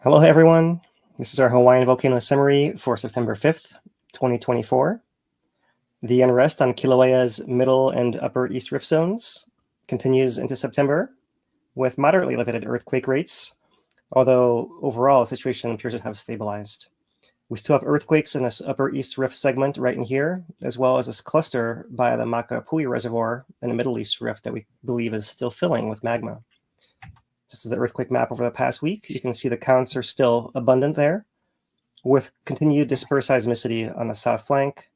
Hello everyone, this is our Hawaiian Volcano summary for September 5th, 2024. The unrest on Kīlauea's middle and upper east rift zones continues into September with moderately elevated earthquake rates, although overall the situation appears to have stabilized. We still have earthquakes in this upper east rift segment right in here, as well as this cluster by the Makaopuhi reservoir in the middle east rift that we believe is still filling with magma. This is the earthquake map over the past week. You can see the counts are still abundant there, with continued dispersed seismicity on the south flank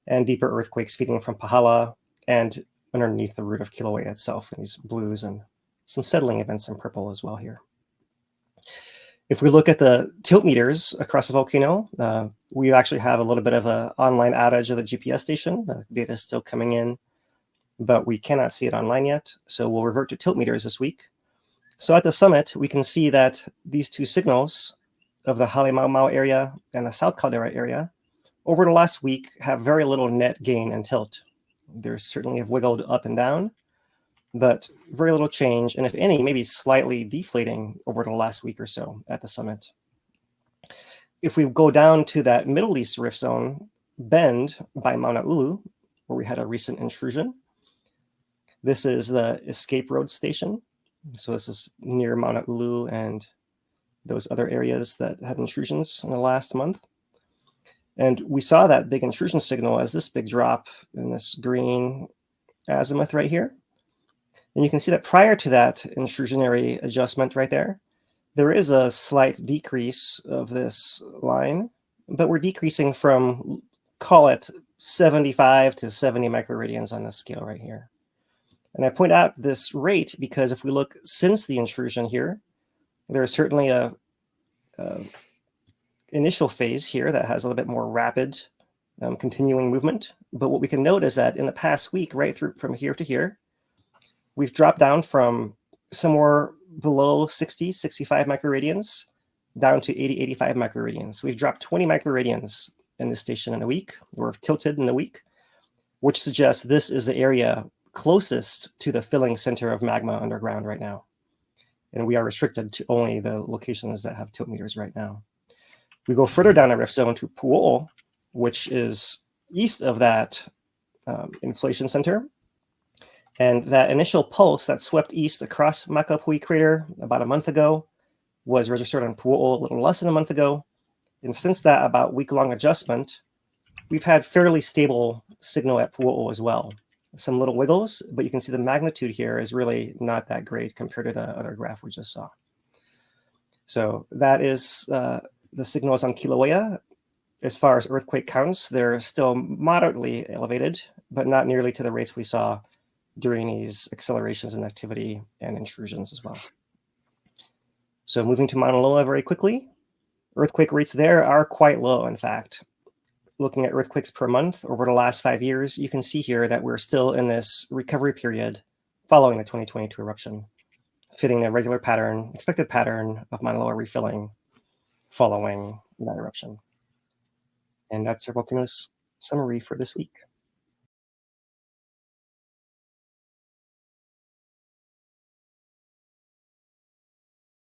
and deeper earthquakes feeding from Pahala and underneath the root of Kīlauea itself in these blues, and some settling events in purple as well here. If we look at the tilt meters across the volcano, we actually have a little bit of an online outage of the GPS station. The data is still coming in, but we cannot see it online yet. So we'll revert to tilt meters this week. So at the summit, we can see that these two signals of the Halemaumau area and the South Caldera area over the last week have very little net gain and tilt. They certainly have wiggled up and down, but very little change, and if any, maybe slightly deflating over the last week or so at the summit. If we go down to that Middle East rift zone, Bend by Maunaulu, where we had a recent intrusion, this is the escape road station. So this is near Maunaulu and those other areas that had intrusions in the last month. And we saw that big intrusion signal as this big drop in this green azimuth right here. And you can see that prior to that intrusionary adjustment right there, there is a slight decrease of this line, but we're decreasing from, call it 75 to 70 microradians on this scale right here. And I point out this rate because if we look since the intrusion here, there is certainly a initial phase here that has a little bit more rapid continuing movement. But what we can note is that in the past week, right through from here to here, we've dropped down from somewhere below 60, 65 microradians down to 80, 85 microradians. So we've dropped 20 microradians in this station in a week, or tilted in a week, which suggests this is the area closest to the filling center of magma underground right now. And we are restricted to only the locations that have tilt meters right now. We go further down the rift zone to Puʻu'ōʻō, which is east of that inflation center. And that initial pulse that swept east across Makaopuhi crater about a month ago was registered on Puʻu'ōʻō a little less than a month ago. And since that about week-long adjustment, we've had fairly stable signal at Puʻu'ōʻō as well. Some little wiggles, but you can see the magnitude here is really not that great compared to the other graph we just saw. So that is the signals on Kīlauea. As far as earthquake counts, they're still moderately elevated, but not nearly to the rates we saw during these accelerations in activity and intrusions as well. So moving to Maunaloa very quickly, earthquake rates there are quite low, in fact. Looking at earthquakes per month over the last 5 years, you can see here that we're still in this recovery period following the 2022 eruption, fitting the regular pattern, expected pattern of Maunaloa refilling following that eruption. And that's our volcanoes summary for this week.